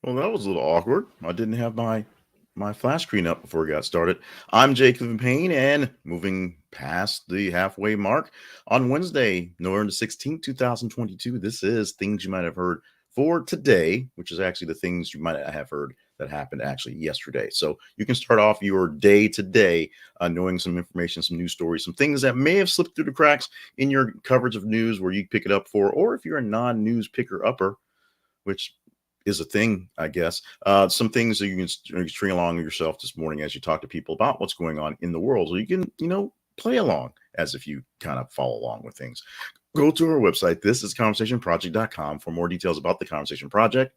Well, that was a little awkward. I didn't have my flash screen up before we got started. I'm Jacob Payne, and moving past the halfway mark on Wednesday, November 16th, 2022. This is things you might have heard for today, which is actually the things you might have heard that happened actually yesterday. So you can start off your day today knowing some information, some news stories, some things that may have slipped through the cracks in your coverage of news where you pick it up for, or if you're a non-news picker upper, which is a thing, I guess. Some things that you can string along yourself this morning as you talk to people about what's going on in the world. So you can, play along as if you kind of follow along with things. Go to our website. This is conversationproject.com for more details about the Conversation Project.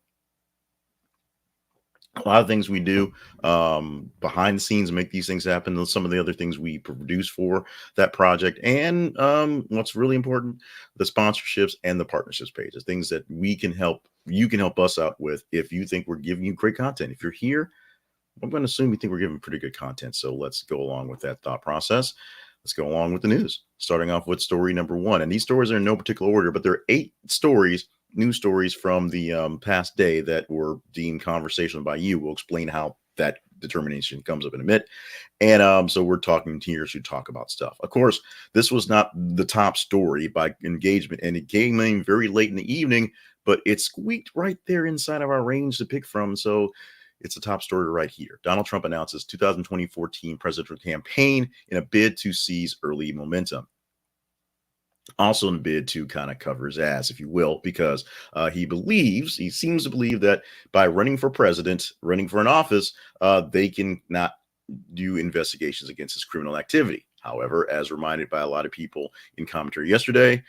A lot of things we do behind the scenes make these things happen. Some of the other things we produce for that project, and what's really important, the sponsorships and the partnerships pages, things that we can help you can help us out with. If you think we're giving you great content, if you're here, I'm going to assume you think we're giving pretty good content. So let's go along with that thought process. Let's go along with the news, starting off with story number one. And these stories are in no particular order, but there are 8 news stories from the past day that were deemed conversational by you. We'll explain how that determination comes up in a minute. And so we're talking here to talk about stuff. Of course, this was not the top story by engagement, and it came in very late in the evening, but it squeaked right there inside of our range to pick from. So it's a top story right here. Donald Trump announces 2024 presidential campaign in a bid to seize early momentum. Also in a bid to kind of cover his ass, if you will, because he seems to believe that by running for president, running for an office, they can not do investigations against his criminal activity. However, as reminded by a lot of people in commentary yesterday,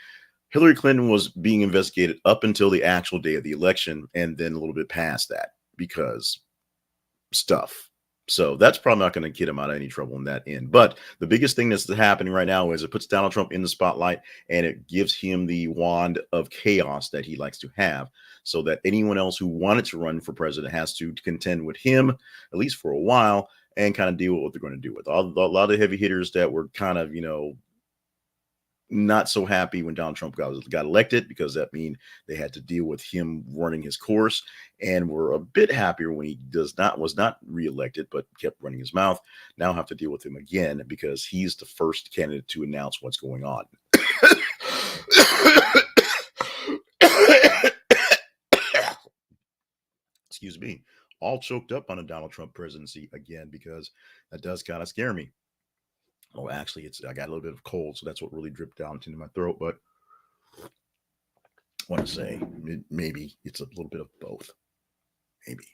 Hillary Clinton was being investigated up until the actual day of the election, and then a little bit past that because stuff. So that's probably not going to get him out of any trouble in that end. But the biggest thing that's happening right now is it puts Donald Trump in the spotlight, and it gives him the wand of chaos that he likes to have, so that anyone else who wanted to run for president has to contend with him, at least for a while, and kind of deal with what they're going to do with a lot of heavy hitters that were kind of, not so happy when Donald Trump got elected, because that means they had to deal with him running his course, and were a bit happier when he was not reelected but kept running his mouth. Now have to deal with him again because he's the first candidate to announce what's going on. Excuse me, all choked up on a Donald Trump presidency again, because that does kind of scare me. Oh, actually, I got a little bit of cold, so that's what really dripped down into my throat. But I want to say maybe it's a little bit of both. Maybe.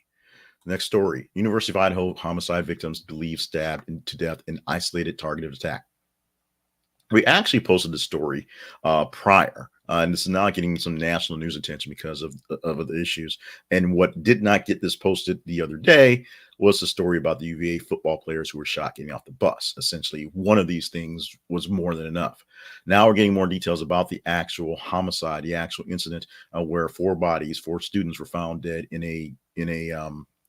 Next story: University of Idaho homicide victims believed stabbed to death in isolated targeted attack. We actually posted this story prior, and this is now getting some national news attention because of the issues. And what did not get this posted the other day was the story about the UVA football players who were shot getting off the bus. Essentially, one of these things was more than enough. Now we're getting more details about the actual homicide, the actual incident where 4 students were found dead in a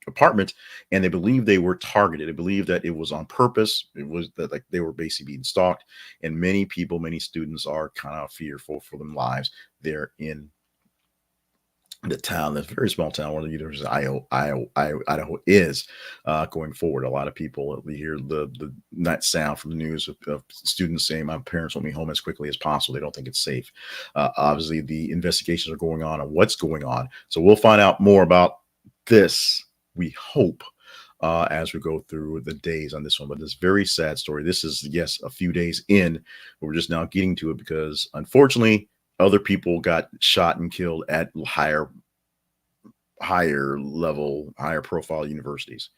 apartment, and they believe they were targeted. They believe that it was on purpose. It was that, like, they were basically being stalked, and many students are kind of fearful for their lives. They're in the town, that's a very small town where the University of Idaho is. Going forward, a lot of people hear the night sound from the news of students saying, "My parents want me home as quickly as possible. They don't think it's safe." Obviously, the investigations are going on what's going on, so we'll find out more about this, we hope, as we go through the days on this one. But this very sad story. This is, yes, a few days in, but we're just now getting to it because, unfortunately, other people got shot and killed at higher level, higher profile universities.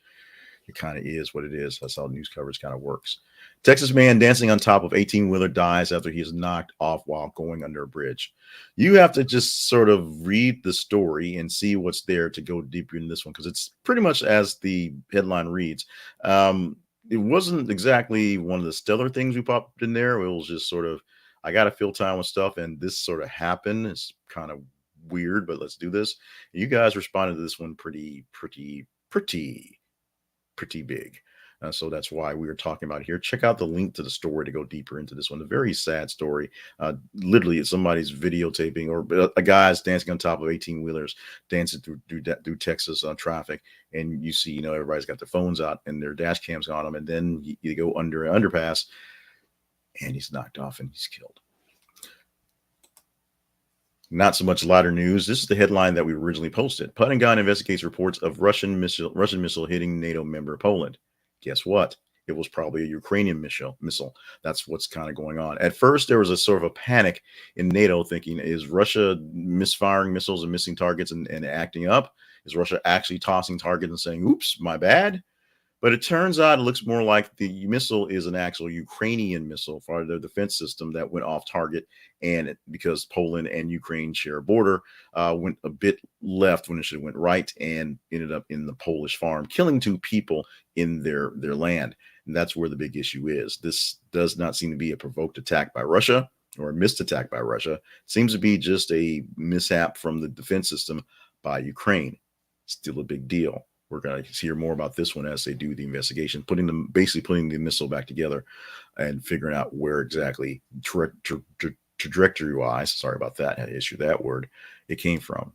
It kind of is what it is. That's how news coverage kind of works. Texas man dancing on top of 18-wheeler dies after he is knocked off while going under a bridge. You have to just sort of read the story and see what's there to go deeper in this one, because it's pretty much as the headline reads. It wasn't exactly one of the stellar things we popped in there. It was just sort of, I got to fill time with stuff, and this sort of happened. It's kind of weird, but let's do this. You guys responded to this one pretty big. So that's why we were talking about it here. Check out the link to the story to go deeper into this one. A very sad story. Literally, it's somebody's videotaping, or a guy's dancing on top of 18-wheelers, dancing through Texas on traffic, and you see, everybody's got their phones out and their dash cams on them, and then you go under an underpass, and he's knocked off and he's killed. Not so much lighter news. This is the headline that we originally posted. Pentagon investigates reports of Russian missile hitting NATO member Poland. Guess what? It was probably a Ukrainian missile. That's what's kind of going on. At first, there was a sort of a panic in NATO, thinking, is Russia misfiring missiles and missing targets and acting up? Is Russia actually tossing targets and saying, oops, my bad? But it turns out it looks more like the missile is an actual Ukrainian missile for their defense system that went off target. And because Poland and Ukraine share a border, went a bit left when it should have went right, and ended up in the Polish farm, killing 2 people in their land. And that's where the big issue is. This does not seem to be a provoked attack by Russia or a missed attack by Russia. It seems to be just a mishap from the defense system by Ukraine. Still a big deal. We're going to hear more about this one as they do the investigation, basically putting the missile back together and figuring out where exactly trajectory-wise, sorry about that, I had to issue that word, it came from.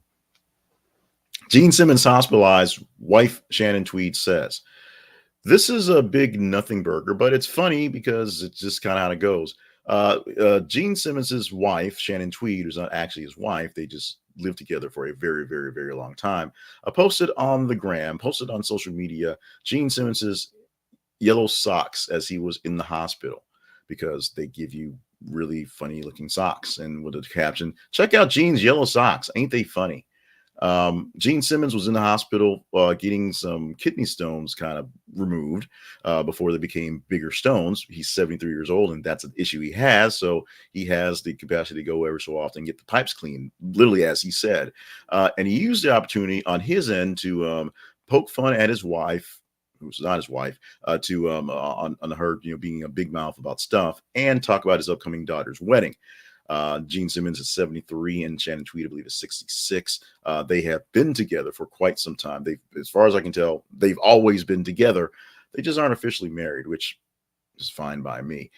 Gene Simmons hospitalized, wife Shannon Tweed says. This is a big nothing burger, but it's funny because it's just kind of how it goes. Gene Simmons' wife, Shannon Tweed, who's not actually his wife, they just lived together for a very, very, very long time, posted on social media, Gene Simmons's yellow socks as he was in the hospital, because they give you really funny looking socks, and with the caption, check out Gene's yellow socks, ain't they funny? Gene Simmons was in the hospital getting some kidney stones kind of removed before they became bigger stones. He's 73 years old, and that's an issue he has. So he has the capacity to go every so often and get the pipes clean, literally, as he said. And he used the opportunity on his end to poke fun at his wife, who's not his wife, on her, being a big mouth about stuff, and talk about his upcoming daughter's wedding. Gene Simmons is 73 and Shannon Tweed, I believe, is 66. They have been together for quite some time. As far as I can tell, they've always been together. They just aren't officially married, which is fine by me.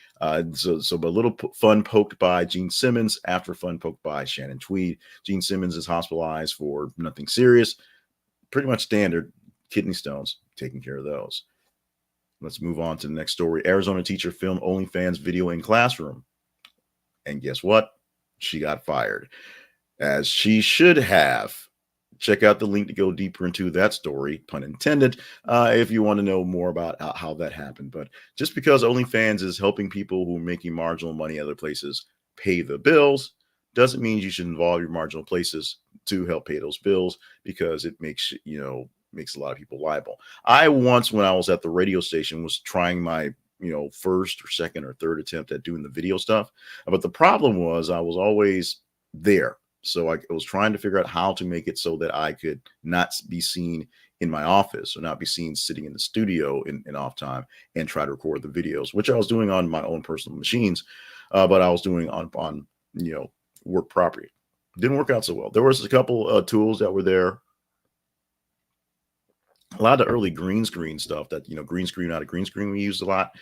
So a little fun poked by Gene Simmons after fun poked by Shannon Tweed. Gene Simmons is hospitalized for nothing serious, pretty much standard kidney stones, taking care of those. Let's move on to the next story. Arizona teacher filmed OnlyFans video in classroom. And guess what? She got fired, as she should have. Check out the link to go deeper into that story, pun intended, if you want to know more about how that happened. But just because OnlyFans is helping people who are making marginal money other places pay the bills, doesn't mean you should involve your marginal places to help pay those bills, because it makes a lot of people liable. I once, when I was at the radio station, was trying my first or second or third attempt at doing the video stuff. But the problem was I was always there. So I was trying to figure out how to make it so that I could not be seen in my office, or not be seen sitting in the studio in off time and try to record the videos, which I was doing on my own personal machines, but I was doing on work property. Didn't work out so well. There was a couple tools that were there. A lot of the early green screen stuff that, green screen out of green screen, we used a lot.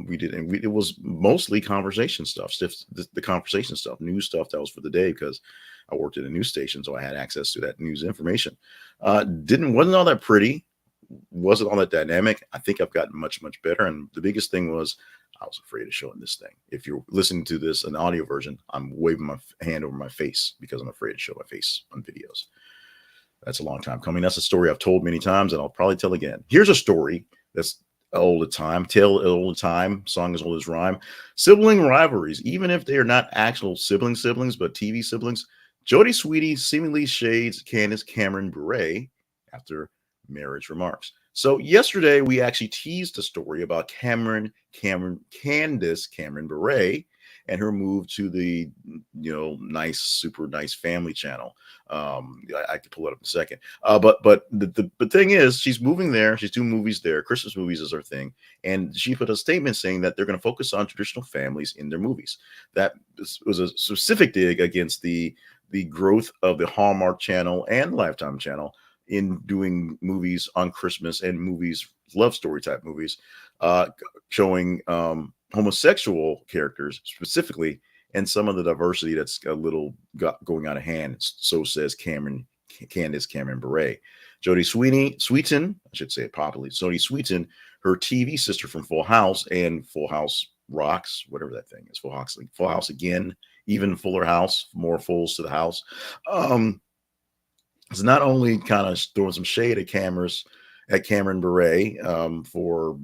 We did, and it was mostly conversation stuff, the conversation stuff, news stuff that was for the day, because I worked at a news station, so I had access to that news information. Wasn't all that pretty, wasn't all that dynamic. I think I've gotten much, much better. And the biggest thing was I was afraid of showing this thing. If you're listening to this, an audio version, I'm waving my hand over my face because I'm afraid to show my face on videos. That's a long time coming. That's a story I've told many times, and I'll probably tell again. Here's a story that's old as time, tale old as time, song as old as rhyme. Sibling rivalries, even if they are not actual siblings, but TV siblings. Jodie Sweetin seemingly shades Candace Cameron Bure after marriage remarks. So yesterday, we actually teased a story about Candace Cameron Bure and her move to the, super nice family channel. I could pull it up in a second. But the thing is, she's moving there. She's doing movies there. Christmas movies is her thing. And she put a statement saying that they're going to focus on traditional families in their movies. That was a specific dig against the growth of the Hallmark channel and Lifetime channel in doing movies on Christmas and movies, love story type movies, uh, showing homosexual characters specifically, and some of the diversity that's a little going out of hand. So says Candace Cameron Bure. Sweetin, I should say it properly. Jodie Sweetin, her TV sister from Full House and Full House Rocks, whatever that thing is, Full House again, even Fuller House, more fulls to the house. It's not only kind of throwing some shade at Cameron Bure for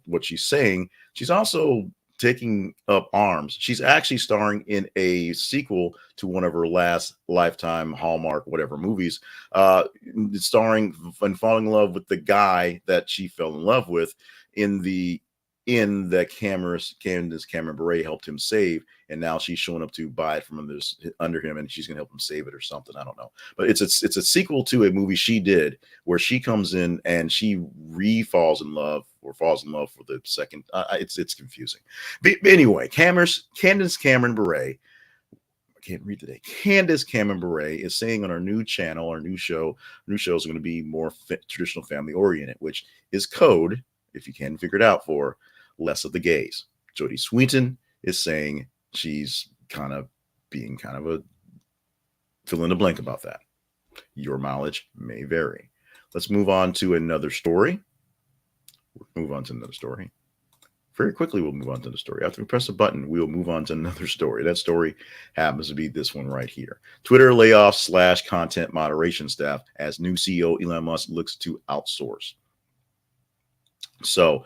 what she's saying. She's also taking up arms. She's actually starring in a sequel to one of her last Lifetime Hallmark whatever movies, starring and falling in love with the guy that she fell in love with in that Candace Cameron Bure helped him save, and now she's showing up to buy it from under him, and she's gonna help him save it or something. I don't know, but it's a sequel to a movie she did where she comes in and she falls in love for the second. It's confusing, but anyway, Candace Cameron Bure. I can't read today. Candace Cameron Bure is saying on our new channel, our new show is going to be more traditional family oriented, which is code, if you can figure it out, for less of the gays. Jodie Sweetin is saying she's kind of being a fill in the blank about that. Your mileage may vary. Let's move on to another story. Very quickly, we'll move on to the story. After we press a button, we'll move on to another story. That story happens to be this one right here. Twitter layoffs / content moderation staff as new CEO Elon Musk looks to outsource. So,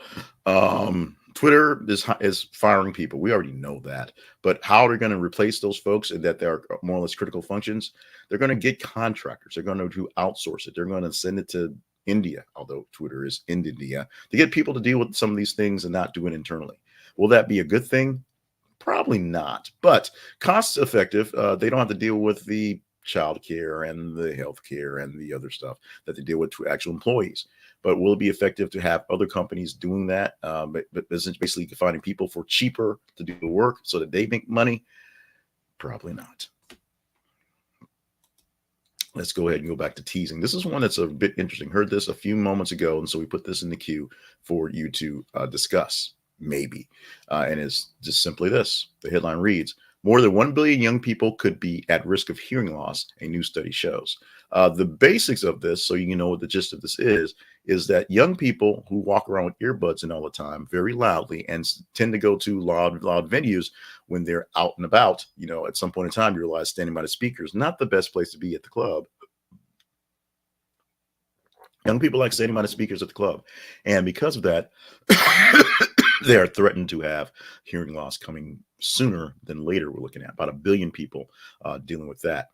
Twitter is firing people. We already know that. But how they're going to replace those folks and that they're more or less critical functions, they're going to get contractors. They're going to outsource it. They're going to send it to India, although Twitter is in India, to get people to deal with some of these things and not do it internally. Will that be a good thing? Probably not. But cost effective. They don't have to deal with the child care and the health care and the other stuff that they deal with to actual employees. But will it be effective to have other companies doing that? But basically finding people for cheaper to do the work so that they make money? Probably not. Let's go ahead and go back to teasing. This is one that's a bit interesting. Heard this a few moments ago, and so we put this in the queue for you to discuss, maybe. And it's just simply this. The headline reads, more than 1 billion young people could be at risk of hearing loss, a new study shows. The basics of this, so you know what the gist of this is that young people who walk around with earbuds in all the time very loudly and tend to go to loud venues when they're out and about, at some point in time, you realize standing by the speakers, not the best place to be at the club. Young people like standing by the speakers at the club. And because of that, they are threatened to have hearing loss coming sooner than later. We're looking at about 1 billion people dealing with that.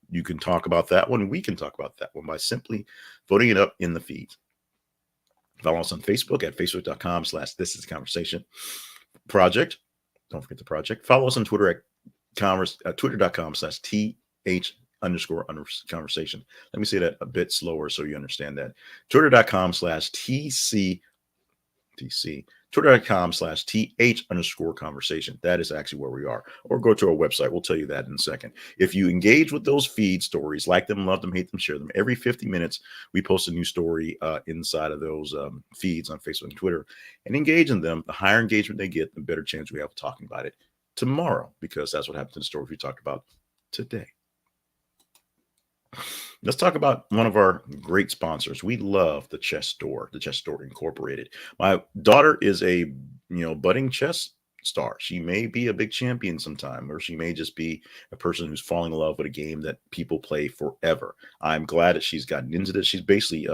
You can talk about that one. We can talk about that one by simply voting it up in the feed. Follow us on Facebook at facebook.com/thisisconversation project. Don't forget the project. Follow us on Twitter at twitter.com/th_conversation. Let me say that a bit slower so you understand that. Twitter.com/tc. Twitter.com/th_conversation. That is actually where we are. Or go to our website. We'll tell you that in a second. If you engage with those feed stories, like them, love them, hate them, share them, every 50 minutes, we post a new story inside of those feeds on Facebook and Twitter, and engage in them. The higher engagement they get, the better chance we have of talking about it tomorrow, because that's what happened to the story we talked about today. Let's talk about one of our great sponsors. We love the Chess Store Incorporated. My daughter is a budding chess star. She may be a big champion sometime, or she may just be a person who's falling in love with a game that people play forever. I'm glad that she's gotten into this. She's basically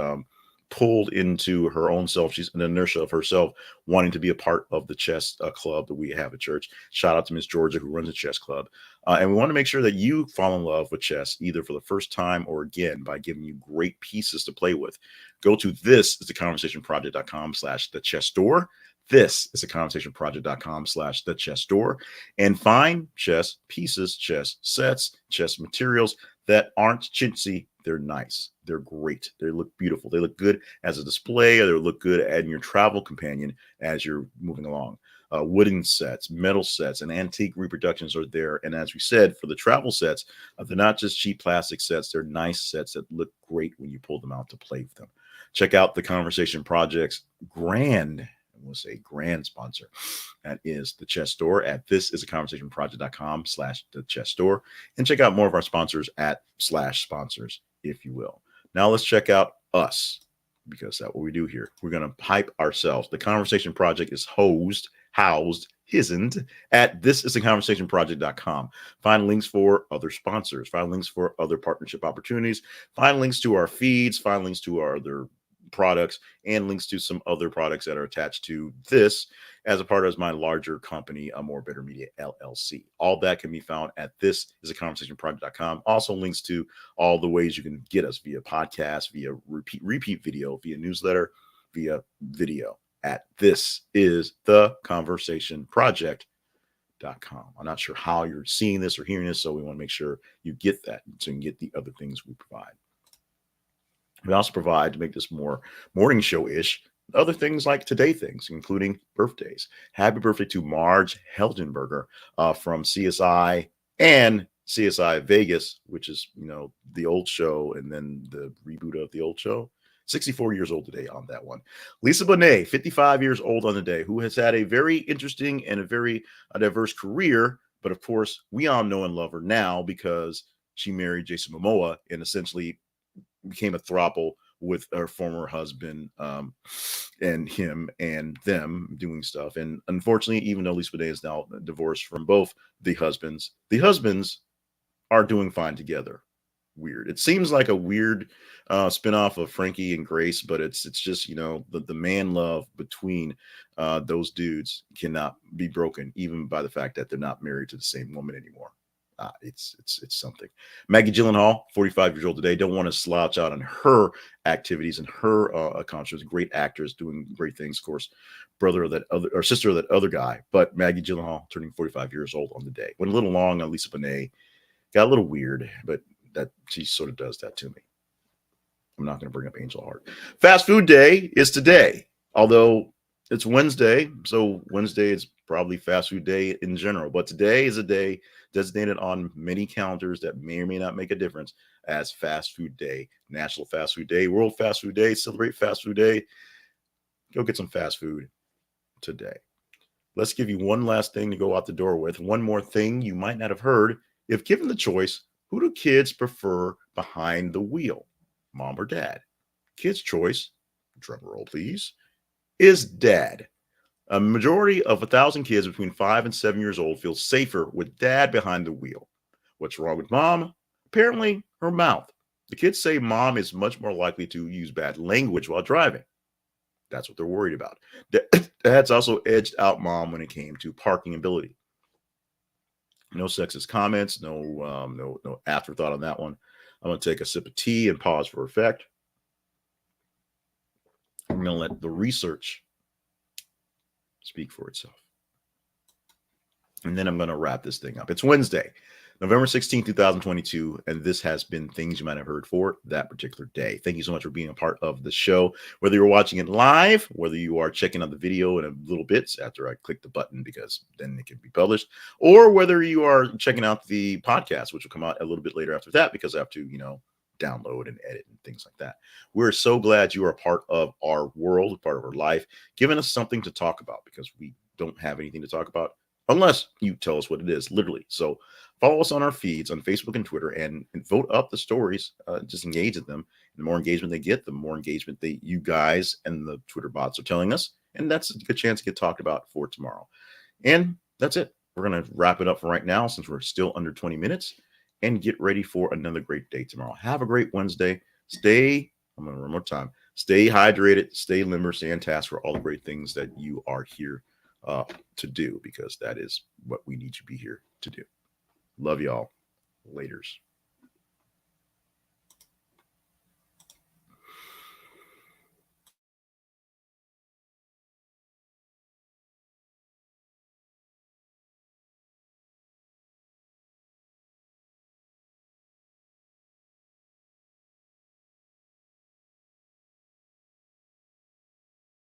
pulled into her own self. She's an inertia of herself wanting to be a part of the chess club that we have at church. Shout out to Miss Georgia, who runs a chess club. And we want to make sure that you fall in love with chess, either for the first time or again, by giving you great pieces to play with. Go to thisistheconversationproject.com/thechessstore. This is theconversationproject.com/thechessstore, and find chess pieces, chess sets, chess materials that aren't chintzy. They're nice. They're great. They look beautiful. They look good as a display, or they look good as your travel companion as you're moving along. wooden sets, metal sets, and antique reproductions are there. And as we said, for the travel sets, they're not just cheap plastic sets. They're nice sets that look great when you pull them out to play with them. Check out the Conversation Project's we'll say grand sponsor. That is the Chess Store at thisisaconversationproject.com/the Chess Store. And check out more of our sponsors at /sponsors, if you will. Now let's check out us, because that's what we do here. We're going to hype ourselves. The Conversation Project is housed at thisisaconversationproject.com. Find links for other sponsors, find links for other partnership opportunities, find links to our feeds, find links to our other products, and links to some other products that are attached to this as a part of my larger company, More Better Media LLC. All that can be found at thisisaconversationproject.com. Also links to all the ways you can get us via podcast, via repeat video, via newsletter, via video at thisisaconversationproject.com. I'm not sure how you're seeing this or hearing this, so we want to make sure you get that so you can get the other things we provide. We also provide, to make this more morning show-ish, other things like today things, including birthdays. Happy birthday to Marge Heldenberger from CSI and CSI Vegas, which is, the old show and then the reboot of the old show. 64 years old today on that one. Lisa Bonet, 55 years old on the day, who has had a very interesting and a very diverse career. But of course, we all know and love her now because she married Jason Momoa and essentially became a throuple with her former husband, and him and them doing stuff. And unfortunately, even though Lisa Bonet is now divorced from both the husbands are doing fine together. Weird. It seems like a weird spinoff of Frankie and Grace, but it's just, the man love between those dudes cannot be broken, even by the fact that they're not married to the same woman anymore. It's something. Maggie Gyllenhaal, 45 years old today. Don't want to slouch out on her activities and her accomplishments. Great actress doing great things. Of course, brother of that other or sister of that other guy. But Maggie Gyllenhaal turning 45 years old on the day. Went a little long on Lisa Bonet. Got a little weird, but that she sort of does that to me. I'm not going to bring up Angel Heart. Fast food day is today, although it's Wednesday. So Wednesday is probably fast food day in general. But today is a day designated on many calendars that may or may not make a difference as fast food day. National Fast Food Day, World Fast Food Day, celebrate Fast Food Day. Go get some fast food today. Let's give you one last thing to go out the door with. One more thing you might not have heard. If given the choice, who do kids prefer behind the wheel? Mom or dad? Kids' choice, drum roll please, is dad. A majority of 1,000 kids between 5 and 7 years old feel safer with dad behind the wheel. What's wrong with mom? Apparently, her mouth. The kids say mom is much more likely to use bad language while driving. That's what they're worried about. Dad's also edged out mom when it came to parking ability. No sexist comments, no afterthought on that one. I'm going to take a sip of tea and pause for effect. I'm going to let the research speak for itself. And then I'm going to wrap this thing up. It's Wednesday, November 16, 2022, and this has been things you might have heard for that particular day. Thank you so much for being a part of the show. Whether you're watching it live, whether you are checking out the video in a little bit after I click the button because then it can be published, or whether you are checking out the podcast, which will come out a little bit later after that because I have to, download and edit and things like that. We're so glad you are a part of our world, part of our life, giving us something to talk about because we don't have anything to talk about unless you tell us what it is, literally. So follow us on our feeds on Facebook and Twitter and vote up the stories. Just engage with them. The more engagement they get, the more engagement you guys and the Twitter bots are telling us. And that's a good chance to get talked about for tomorrow. And that's it. We're going to wrap it up for right now since we're still under 20 minutes and get ready for another great day tomorrow. Have a great Wednesday. I'm going to one more time. Stay hydrated, stay limber, stay on task for all the great things that you are here to do, because that is what we need you to be here to do. Love y'all. Laters.